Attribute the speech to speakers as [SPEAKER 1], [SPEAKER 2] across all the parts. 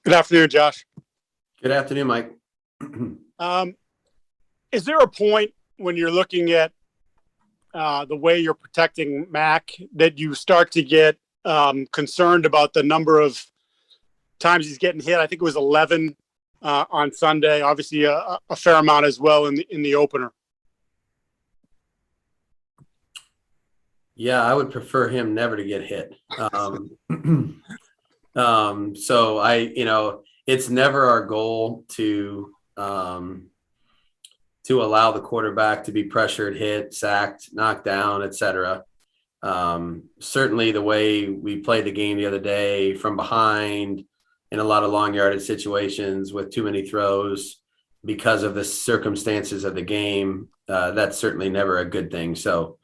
[SPEAKER 1] Good afternoon, Josh.
[SPEAKER 2] Good afternoon, Mike.
[SPEAKER 1] Um, is there a point when you're looking at the way you're protecting Mac that you start to get concerned about the number of times he's getting hit? I think it was 11 on Sunday. Obviously, a fair amount as well in the opener.
[SPEAKER 2] Yeah, I would prefer him never to get hit. So it's never our goal to allow the quarterback to be pressured, hit, sacked, knocked down, etc. Certainly, the way we played the game the other day from behind in a lot of long yardage situations with too many throws because of the circumstances of the game, that's certainly never a good thing. So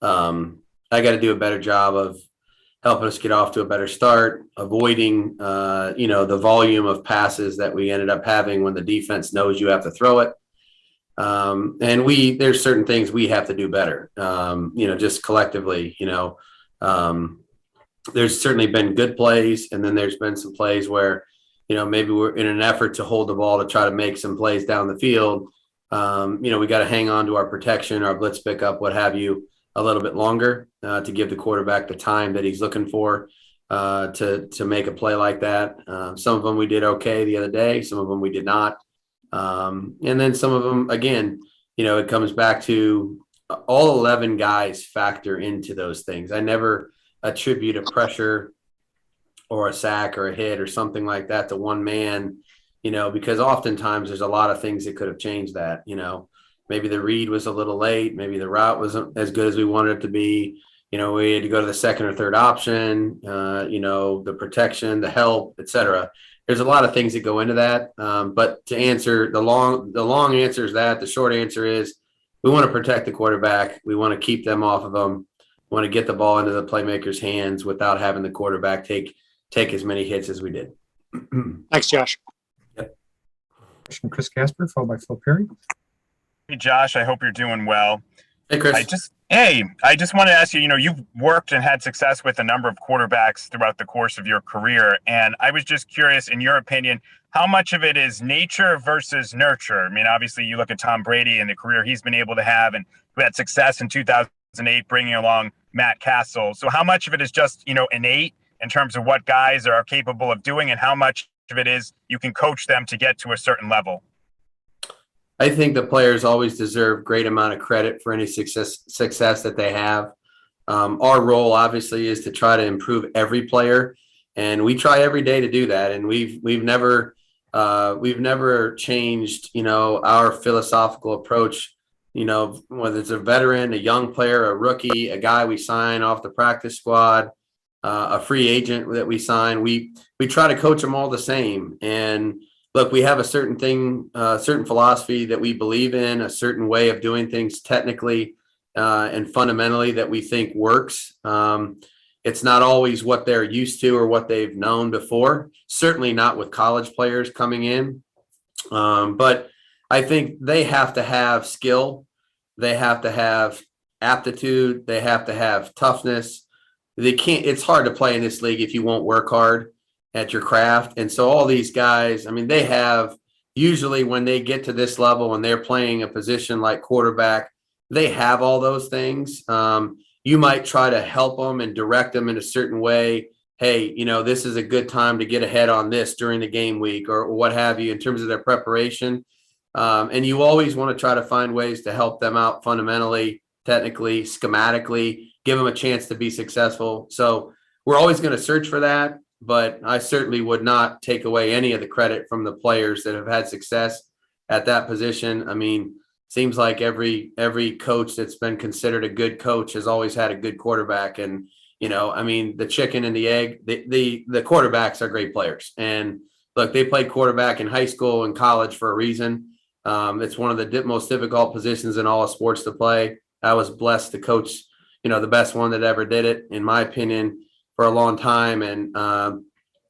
[SPEAKER 2] I got to do a better job of helping us get off to a better start, avoiding the volume of passes that we ended up having when the defense knows you have to throw it. And there's certain things we have to do better, just collectively. There's certainly been good plays, and then there's been some plays where, maybe we're in an effort to hold the ball to try to make some plays down the field. We got to hang on to our protection, our blitz pickup, what have you, a little bit longer to give the quarterback the time that he's looking for to make a play like that. Some of them we did okay the other day. Some of them we did not. And then some of them, again, it comes back to all 11 guys factor into those things. I never attribute a pressure or a sack or a hit or something like that to one man, because oftentimes there's a lot of things that could have changed that. Maybe the read was a little late. Maybe the route wasn't as good as we wanted it to be. We had to go to the second or third option, the protection, the help, etc. There's a lot of things that go into that. But to answer the long answer is that the short answer is we want to protect the quarterback. We want to keep them off of them. We want to get the ball into the playmaker's hands without having the quarterback take as many hits as we did.
[SPEAKER 1] Thanks, Josh.
[SPEAKER 2] Yep.
[SPEAKER 3] Question, Chris Casper, followed by Phil Perry.
[SPEAKER 4] Hey, Josh, I hope you're doing well.
[SPEAKER 2] Hey, Chris.
[SPEAKER 4] I just wanted to ask you, you've worked and had success with a number of quarterbacks throughout the course of your career. And I was just curious, in your opinion, how much of it is nature versus nurture? I mean, obviously, you look at Tom Brady and the career he's been able to have, and who had success in 2008, bringing along Matt Castle. So how much of it is just, innate in terms of what guys are capable of doing, and how much of it is you can coach them to get to a certain level?
[SPEAKER 2] I think the players always deserve great amount of credit for any success that they have. Our role obviously is to try to improve every player, and we try every day to do that. And we've never changed, our philosophical approach. Whether it's a veteran, a young player, a rookie, a guy we sign off the practice squad, a free agent that we sign, we try to coach them all the same. And look, we have a certain philosophy that we believe in, a certain way of doing things technically and fundamentally that we think works. It's not always what they're used to or what they've known before, certainly not with college players coming in. But I think they have to have skill. They have to have aptitude. They have to have toughness. It's hard to play in this league if you won't work hard at your craft. And so all these guys, I mean, they have usually when they get to this level and they're playing a position like quarterback, they have all those things. You might try to help them and direct them in a certain way. Hey, this is a good time to get ahead on this during the game week or what have you in terms of their preparation. And you always want to try to find ways to help them out fundamentally, technically, schematically, give them a chance to be successful. So we're always going to search for that. But I certainly would not take away any of the credit from the players that have had success at that position. I mean, seems like every coach that's been considered a good coach has always had a good quarterback. And, the chicken and the egg, the quarterbacks are great players. And look, they played quarterback in high school and college for a reason. It's one of the most difficult positions in all of sports to play. I was blessed to coach, the best one that ever did it, in my opinion, for a long time. And I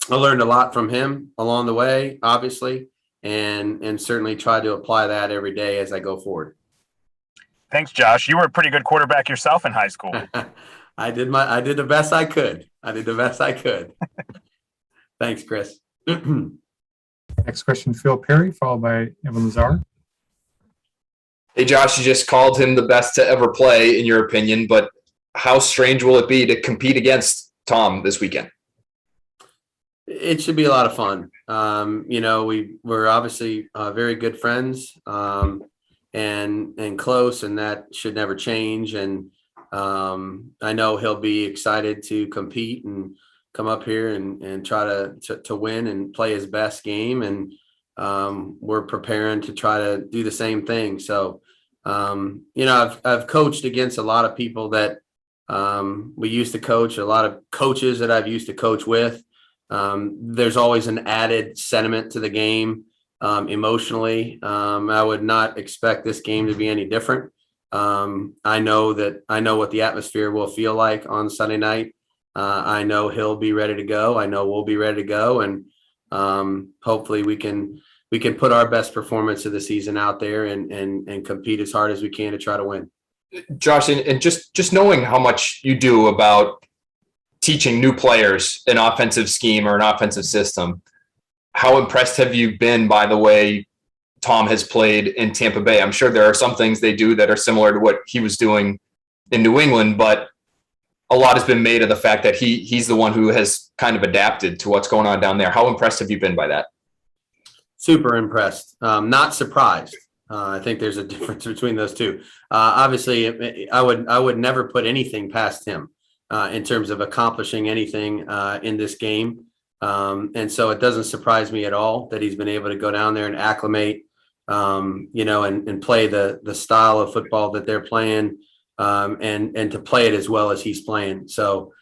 [SPEAKER 2] learned a lot from him along the way, obviously, and certainly try to apply that every day as I go forward.
[SPEAKER 4] Thanks, Josh. You were a pretty good quarterback yourself in high school.
[SPEAKER 2] I did the best I could. Thanks, Chris.
[SPEAKER 3] Next question, Phil Perry, followed by Evan Lazar.
[SPEAKER 5] Hey, Josh, you just called him the best to ever play, in your opinion, but how strange will it be to compete against Tom this weekend?
[SPEAKER 2] It should be a lot of fun. We're obviously very good friends and close, and that should never change. And I know he'll be excited to compete and come up here and try to win and play his best game. And we're preparing to try to do the same thing. So, I've coached against a lot of people that we used to coach, a lot of coaches that I've used to coach with. There's always an added sentiment to the game emotionally. I would not expect this game to be any different. I know what the atmosphere will feel like on Sunday night. I know he'll be ready to go. I know we'll be ready to go. And hopefully we can put our best performance of the season out there and compete as hard as we can to try to win.
[SPEAKER 5] Josh, and just knowing how much you do about teaching new players an offensive scheme or an offensive system, how impressed have you been by the way Tom has played in Tampa Bay? I'm sure there are some things they do that are similar to what he was doing in New England, but a lot has been made of the fact that he's the one who has kind of adapted to what's going on down there. How impressed have you been by that?
[SPEAKER 2] Super impressed. Not surprised. I think there's a difference between those two. Obviously, I would never put anything past him in terms of accomplishing anything in this game. And so it doesn't surprise me at all that he's been able to go down there and acclimate, and play the style of football that they're playing, and to play it as well as he's playing. So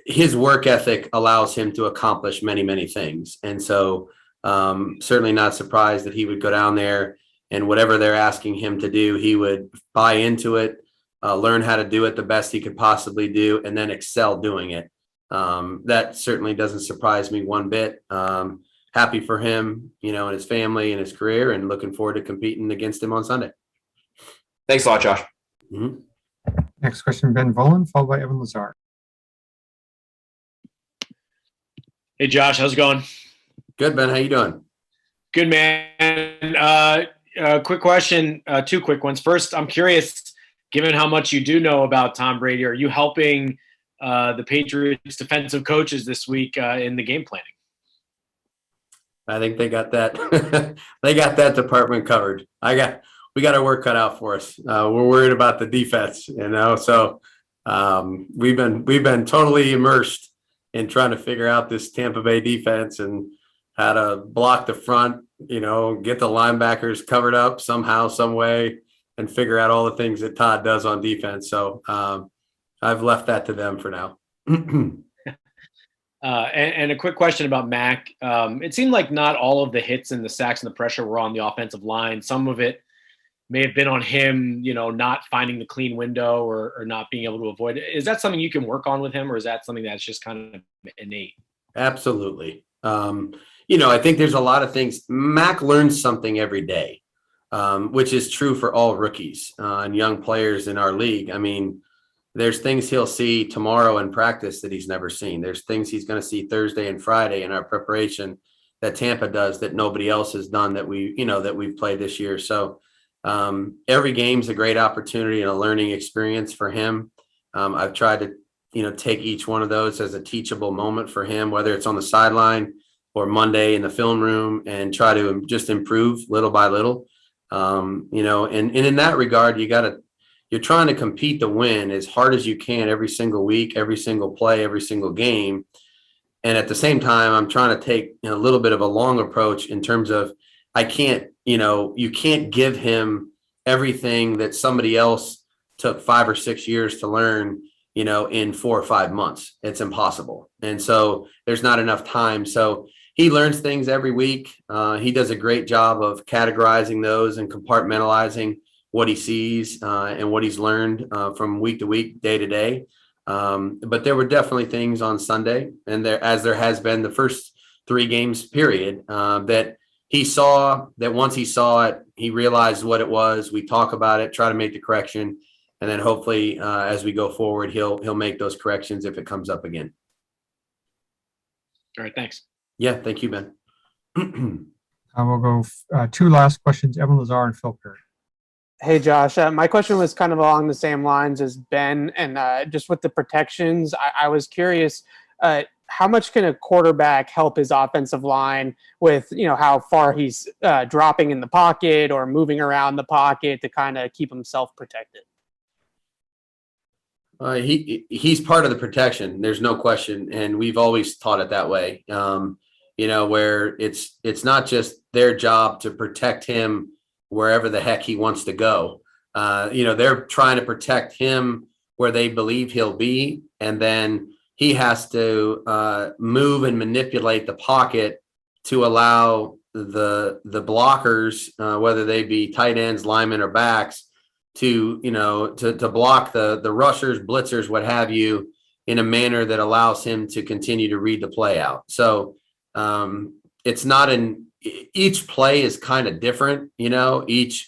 [SPEAKER 2] his work ethic allows him to accomplish many, many things. And so certainly not surprised that he would go down there and whatever they're asking him to do, he would buy into it, learn how to do it the best he could possibly do, and then excel doing it. That certainly doesn't surprise me one bit. Happy for him, and his family and his career, and looking forward to competing against him on Sunday.
[SPEAKER 5] Thanks a lot, Josh.
[SPEAKER 2] Mm-hmm.
[SPEAKER 3] Next question, Ben Volen, followed by Evan Lazar.
[SPEAKER 6] Hey, Josh, how's it going?
[SPEAKER 2] Good, Ben. How you doing?
[SPEAKER 6] Good, man. Quick question, two quick ones. First, I'm curious, given how much you do know about Tom Brady, are you helping the Patriots defensive coaches this week in the game planning?
[SPEAKER 2] I think they got that. They got that department covered. We got our work cut out for us. We're worried about the defense, So we've been totally immersed in trying to figure out this Tampa Bay defense and how to block the front, get the linebackers covered up somehow, some way, and figure out all the things that Todd does on defense. So I've left that to them for now.
[SPEAKER 6] And a quick question about Mac. It seemed like not all of the hits and the sacks and the pressure were on the offensive line. Some of it may have been on him, not finding the clean window or not being able to avoid it. Is that something you can work on with him, or is that something that's just kind of innate?
[SPEAKER 2] Absolutely. I think there's a lot of things. Mac learns something every day, which is true for all rookies and young players in our league. I mean, there's things he'll see tomorrow in practice that he's never seen. There's things he's going to see Thursday and Friday in our preparation that Tampa does that nobody else has done that we've played this year. So every game's a great opportunity and a learning experience for him. I've tried to, take each one of those as a teachable moment for him, whether it's on the sideline or Monday in the film room, and try to just improve little by little. And in that regard, you're trying to compete to win as hard as you can every single week, every single play, every single game. And at the same time, I'm trying to take a little bit of a long approach in terms of you can't give him everything that somebody else took 5 or 6 years to learn, in 4 or 5 months. It's impossible. And so there's not enough time. So he learns things every week. He does a great job of categorizing those and compartmentalizing what he sees and what he's learned from week to week, day to day. But there were definitely things on Sunday, and there has been the first 3 games period, that he saw that once he saw it, he realized what it was. We talk about it, try to make the correction, and then hopefully as we go forward, he'll make those corrections if it comes up again.
[SPEAKER 6] All right, thanks.
[SPEAKER 2] Yeah, thank you, Ben.
[SPEAKER 3] We'll go two last questions, Evan Lazar and Phil Perry.
[SPEAKER 7] Hey, Josh. My question was kind of along the same lines as Ben, and just with the protections, I was curious, how much can a quarterback help his offensive line with, how far he's dropping in the pocket or moving around the pocket to kind of keep himself protected?
[SPEAKER 2] He's part of the protection. There's no question, and we've always taught it that way. Where it's not just their job to protect him wherever the heck he wants to go. They're trying to protect him where they believe he'll be, and then he has to move and manipulate the pocket to allow the blockers, whether they be tight ends, linemen, or backs, to block the rushers, blitzers, what have you, in a manner that allows him to continue to read the play out. So it's not each play is kind of different, each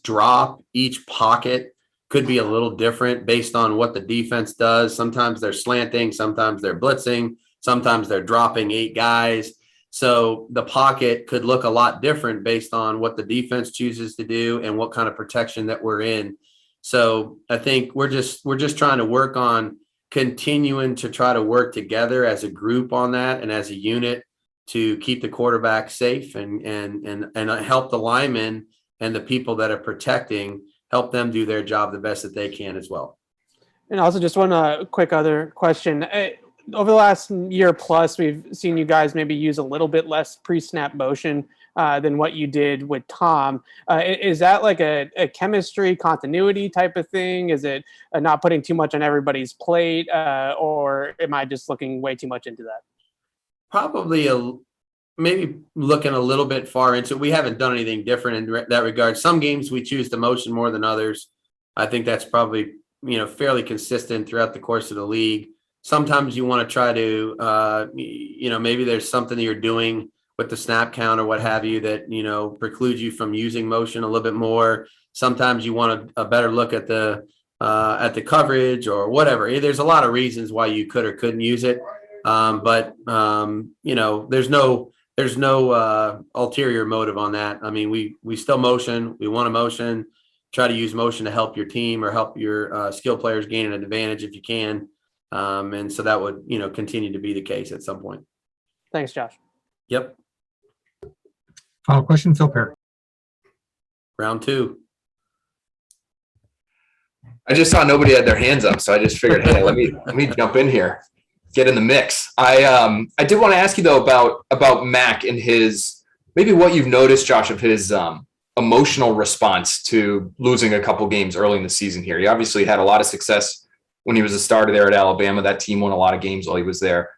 [SPEAKER 2] drop, each pocket could be a little different based on what the defense does. Sometimes they're slanting, sometimes they're blitzing, sometimes they're dropping 8 guys. So the pocket could look a lot different based on what the defense chooses to do and what kind of protection that we're in. So I think we're just trying to work on continuing to try to work together as a group on that and as a unit to keep the quarterback safe and help the linemen and the people that are protecting, help them do their job the best that they can as well.
[SPEAKER 7] And also just one quick other question. Over the last year plus, we've seen you guys maybe use a little bit less pre-snap motion than what you did with Tom. Is that like a chemistry continuity type of thing? Is it not putting too much on everybody's plate, or am I just looking way too much into that?
[SPEAKER 2] Probably maybe looking a little bit far into it. We haven't done anything different in that regard. Some games we choose to motion more than others. I think that's probably fairly consistent throughout the course of the league. Sometimes you want to try to maybe there's something that you're doing with the snap count or what have you that precludes you from using motion a little bit more. Sometimes you want a better look at the coverage or whatever. There's a lot of reasons why you could or couldn't use it. But there's no ulterior motive on that. I mean, we still motion. We want to motion. Try to use motion to help your team or help your skill players gain an advantage if you can. And so that would continue to be the case at some point.
[SPEAKER 7] Thanks, Josh.
[SPEAKER 2] Yep.
[SPEAKER 3] Final question, Phil Perry.
[SPEAKER 2] Round 2.
[SPEAKER 5] I just saw nobody had their hands up, so I just figured, hey, let me jump in here, get in the mix. I did want to ask you though about Mac and his, maybe what you've noticed, Josh, of his emotional response to losing a couple games early in the season here. He obviously had a lot of success when he was a starter there at Alabama. That team won a lot of games while he was there.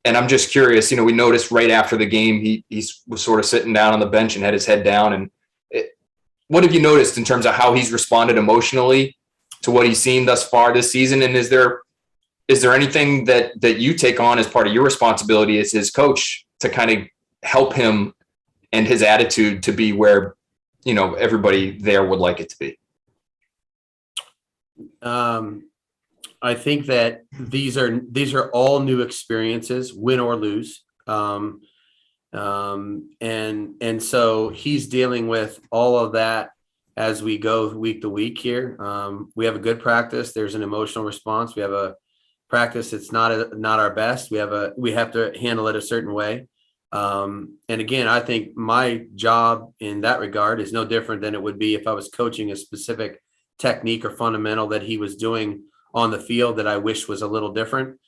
[SPEAKER 5] And I'm just curious, we noticed right after the game, he was sort of sitting down on the bench and had his head down. And what have you noticed in terms of how he's responded emotionally to what he's seen thus far this season? And is there anything that you take on as part of your responsibility as his coach to kind of help him and his attitude to be where, everybody there would like it to be?
[SPEAKER 2] I think that these are all new experiences, win or lose. And so he's dealing with all of that as we go week to week here. We have a good practice. There's an emotional response. We have a practice that's not our best. We have to handle it a certain way. And again, I think my job in that regard is no different than it would be if I was coaching a specific technique or fundamental that he was doing on the field that I wish was a little different.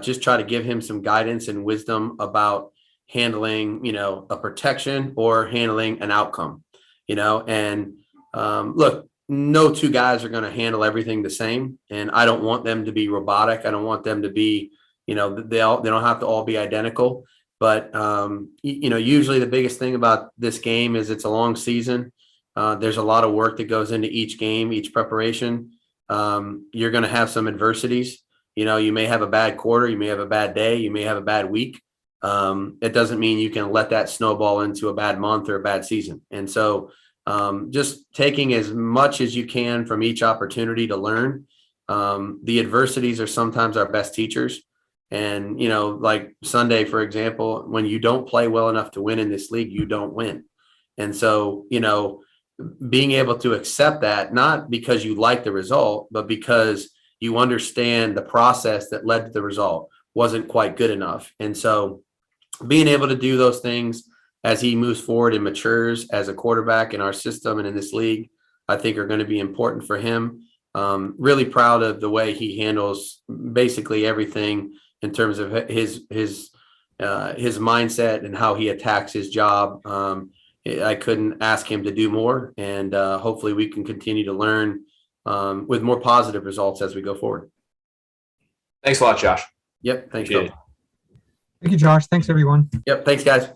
[SPEAKER 2] Just try to give him some guidance and wisdom about handling, a protection or handling an outcome, and look, no 2 guys are going to handle everything the same. And I don't want them to be robotic. I don't want them to be, they don't have to all be identical. But, usually the biggest thing about this game is it's a long season. There's a lot of work that goes into each game, each preparation. You're going to have some adversities. You may have a bad quarter. You may have a bad day. You may have a bad week. It doesn't mean you can let that snowball into a bad month or a bad season. And so just taking as much as you can from each opportunity to learn. The adversities are sometimes our best teachers. And, you know, like Sunday, for example, when you don't play well enough to win in this league, you don't win. And so, you know, being able to accept that, not because you like the result, but because you understand the process that led to the result wasn't quite good enough. And so being able to do those things as he moves forward and matures as a quarterback in our system and in this league, I think are going to be important for him. Really proud of the way he handles basically everything in terms of his mindset and how he attacks his job. I couldn't ask him to do more, and hopefully we can continue to learn with more positive results as we go forward.
[SPEAKER 5] Thanks a lot, Josh.
[SPEAKER 2] Yep. Thanks,
[SPEAKER 5] Appreciate
[SPEAKER 2] Phil.
[SPEAKER 5] it.
[SPEAKER 3] Thank you, Josh. Thanks, everyone.
[SPEAKER 2] Yep. Thanks, guys.